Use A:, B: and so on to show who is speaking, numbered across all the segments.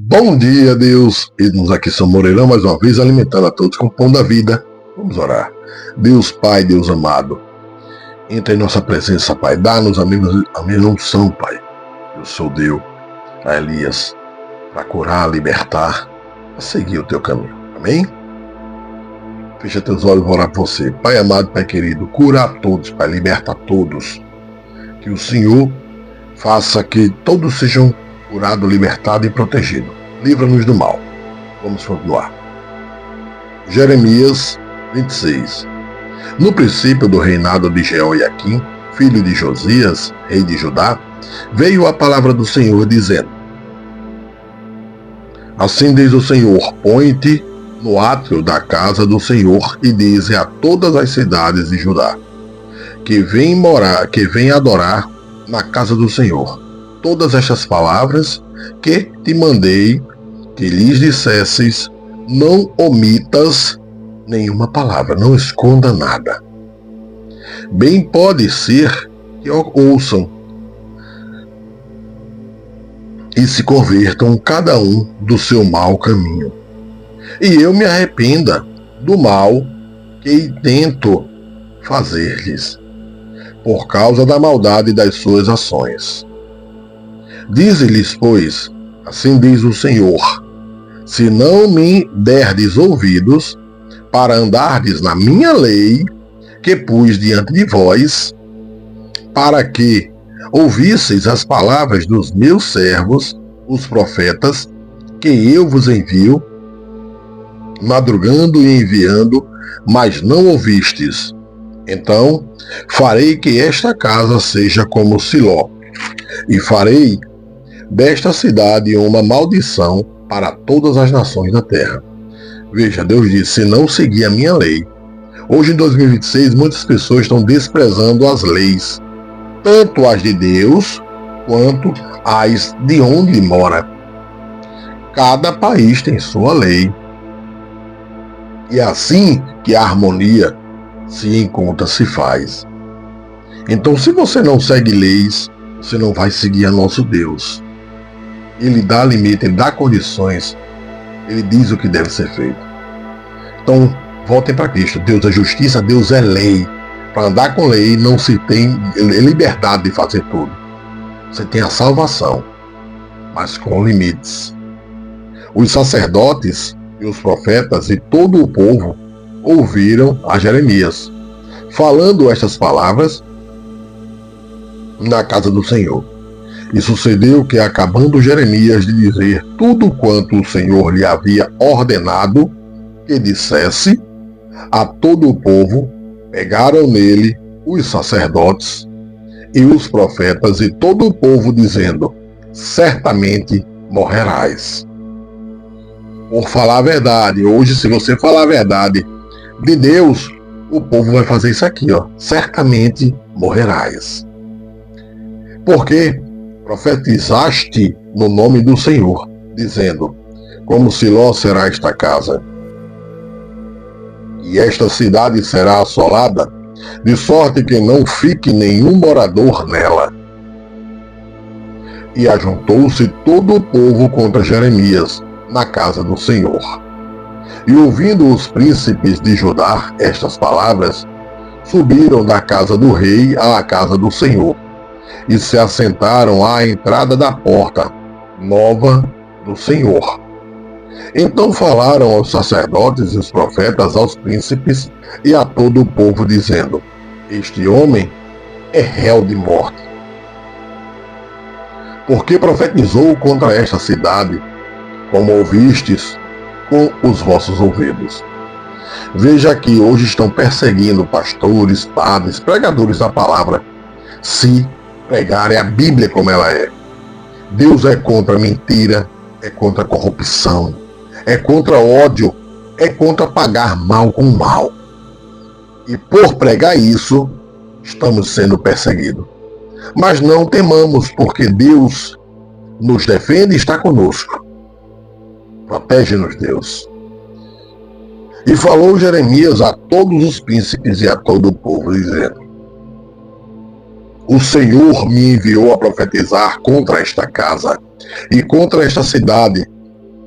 A: Bom dia, Deus! Eis-nos aqui, São Moreirão, mais uma vez alimentando a todos com o pão da vida. Vamos orar. Deus Pai, Deus amado, entra em nossa presença, Pai. Dá-nos a mesma unção, Pai. O Senhor deu a Elias para curar, libertar, a seguir o teu caminho. Amém? Fecha teus olhos e vou orar por você. Pai amado, Pai querido, cura a todos, Pai, liberta a todos. Que o Senhor faça que todos sejam curados, libertados e protegidos. Livra-nos do mal. Vamos continuar. Jeremias 26. No princípio do reinado de Jeoiaquim, filho de Josias, rei de Judá, veio a palavra do Senhor dizendo: Assim diz o Senhor, põe-te no átrio da casa do Senhor e dize a todas as cidades de Judá que vem adorar na casa do Senhor todas estas palavras que te mandei que lhes dissesses, não omitas nenhuma palavra, não esconda nada. Bem pode ser que ouçam e se convertam cada um do seu mau caminho, e eu me arrependa do mal que tento fazer-lhes, por causa da maldade das suas ações. Dize-lhes, pois, assim diz o Senhor, se não me derdes ouvidos, para andardes na minha lei, que pus diante de vós, para que ouvisseis as palavras dos meus servos, os profetas, que eu vos envio, madrugando e enviando, mas não ouvistes. Então farei que esta casa seja como Siló, e farei desta cidade uma maldição para todas as nações da terra. Veja, Deus disse, se não seguir a minha lei. Hoje em 2026, muitas pessoas estão desprezando as leis, tanto as de Deus, quanto as de onde mora. Cada país tem sua lei. E é assim que a harmonia se encontra, se faz. Então, se você não segue leis, você não vai seguir a nosso Deus. Ele dá limite, ele dá condições, ele diz o que deve ser feito. Então, voltem para Cristo. Deus é justiça, Deus é lei. Para andar com lei não se tem liberdade de fazer tudo. Você tem a salvação, mas com limites. Os sacerdotes e os profetas e todo o povo ouviram a Jeremias, falando estas palavras na casa do Senhor. E sucedeu que, acabando Jeremias de dizer tudo quanto o Senhor lhe havia ordenado que dissesse a todo o povo, pegaram nele os sacerdotes e os profetas e todo o povo, dizendo: certamente morrerás. Por falar a verdade, hoje, se você falar a verdade de Deus, o povo vai fazer isso aqui, ó. Certamente morrerás. Porque profetizaste no nome do Senhor, dizendo: como Siló será esta casa, e esta cidade será assolada, de sorte que não fique nenhum morador nela. E ajuntou-se todo o povo contra Jeremias na casa do Senhor. E ouvindo os príncipes de Judá estas palavras, subiram da casa do rei à casa do Senhor, e se assentaram à entrada da porta nova do Senhor. Então falaram aos sacerdotes e os profetas, aos príncipes e a todo o povo, dizendo: este homem é réu de morte, porque profetizou contra esta cidade, como ouvistes com os vossos ouvidos. Veja que hoje estão perseguindo pastores, padres, pregadores da palavra, se pregarem a Bíblia como ela é. Deus é contra a mentira, é contra a corrupção, é contra o ódio, é contra pagar mal com mal. E por pregar isso, estamos sendo perseguidos. Mas não temamos, porque Deus nos defende e está conosco. Protege-nos, Deus. E falou Jeremias a todos os príncipes e a todo o povo, dizendo: o Senhor me enviou a profetizar contra esta casa e contra esta cidade,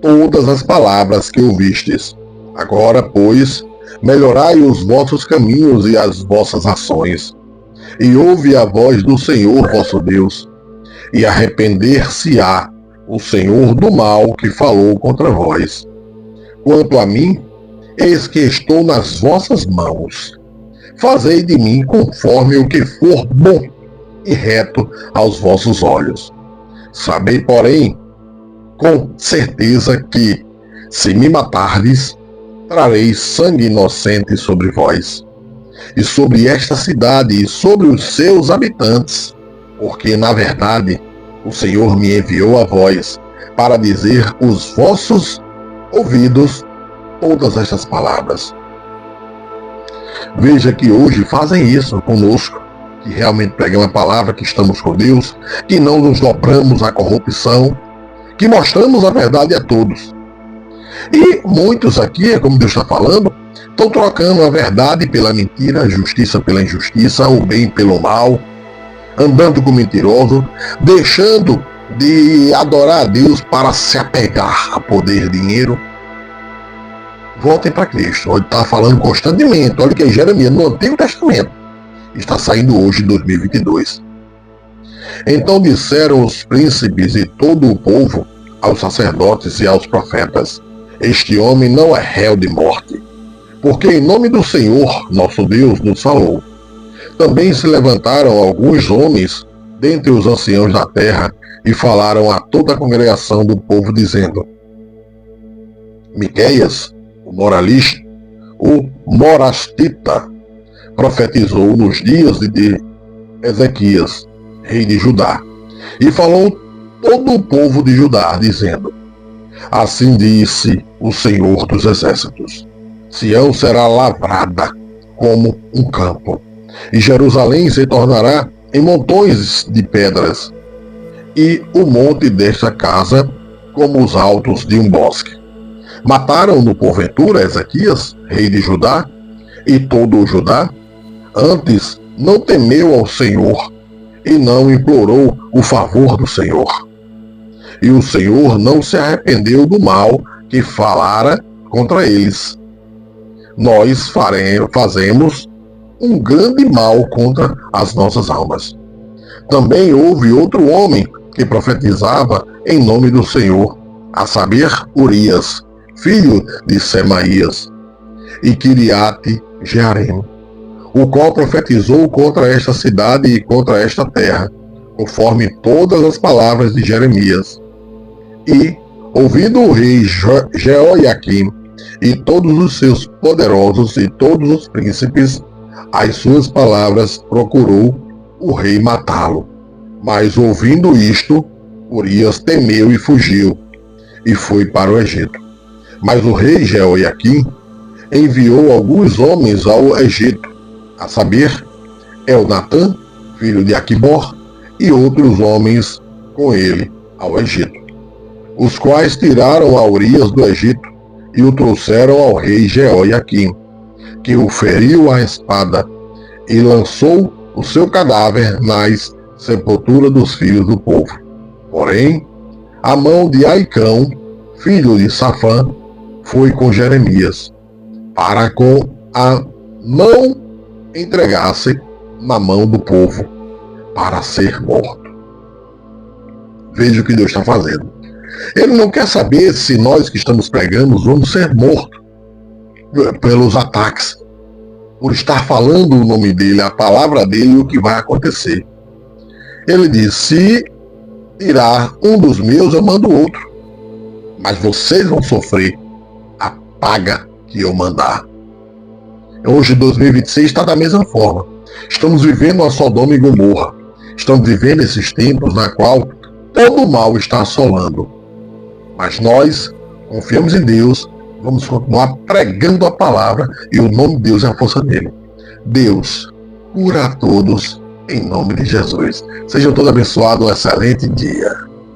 A: todas as palavras que ouvistes. Agora, pois, melhorai os vossos caminhos e as vossas ações, e ouve a voz do Senhor vosso Deus, e arrepender-se-á o Senhor do mal que falou contra vós. Quanto a mim, eis que estou nas vossas mãos. Fazei de mim conforme o que for bom e reto aos vossos olhos. Sabei, porém, com certeza que, se me matardes, trarei sangue inocente sobre vós, e sobre esta cidade e sobre os seus habitantes, porque, na verdade, o Senhor me enviou a vós para dizer os vossos ouvidos todas estas palavras. Veja que hoje fazem isso conosco, que realmente pregamos a palavra, que estamos com Deus, que não nos dobramos à corrupção, que mostramos a verdade a todos. E muitos aqui, como Deus está falando, estão trocando a verdade pela mentira, a justiça pela injustiça, o bem pelo mal, andando com mentiroso, deixando de adorar a Deus para se apegar a poder, dinheiro. Voltem para Cristo. Ele está falando constantemente. Olha que Jeremias, no Antigo Testamento, está saindo hoje, em 2022. Então disseram os príncipes e todo o povo aos sacerdotes e aos profetas: este homem não é réu de morte, porque em nome do Senhor, nosso Deus, nos falou. Também se levantaram alguns homens dentre os anciãos da terra e falaram a toda a congregação do povo, dizendo: Miqueias, o moralista, o morastita, profetizou nos dias de Ezequias, rei de Judá, e falou todo o povo de Judá, dizendo: assim disse o Senhor dos Exércitos: Sião será lavrada como um campo, e Jerusalém se tornará em montões de pedras, e o monte desta casa como os altos de um bosque. Mataram-no porventura Ezequias, rei de Judá, e todo o Judá? Antes não temeu ao Senhor, e não implorou o favor do Senhor. E o Senhor não se arrependeu do mal que falara contra eles. Nós fazemos um grande mal contra as nossas almas. Também houve outro homem que profetizava em nome do Senhor, a saber, Urias, filho de Semaías, e Kiriate Jearim, o qual profetizou contra esta cidade e contra esta terra, conforme todas as palavras de Jeremias. E, ouvindo o rei Jeoiaquim e todos os seus poderosos e todos os príncipes, as suas palavras, procurou o rei matá-lo. Mas, ouvindo isto, Urias temeu e fugiu, e foi para o Egito. Mas o rei Jeoiaquim enviou alguns homens ao Egito, a saber, Elnatã, filho de Aquibor, e outros homens com ele ao Egito, os quais tiraram a Urias do Egito e o trouxeram ao rei Jeoiaquim, que o feriu à espada e lançou o seu cadáver nas sepulturas dos filhos do povo. Porém, a mão de Aicão, filho de Safã, foi com Jeremias, para com a não entregasse na mão do povo, para ser morto. Veja o que Deus está fazendo. Ele não quer saber se nós que estamos pregando vamos ser mortos pelos ataques, por estar falando o nome dele, a palavra dele e o que vai acontecer. Ele diz: se tirar um dos meus, eu mando outro, mas vocês vão sofrer a paga que eu mandar. Hoje, 2026, está da mesma forma. Estamos vivendo a Sodoma e Gomorra. Estamos vivendo esses tempos na qual todo o mal está assolando. Mas nós confiamos em Deus, vamos continuar pregando a palavra e o nome de Deus é a força dele. Deus cura a todos em nome de Jesus. Sejam todos abençoados, um excelente dia.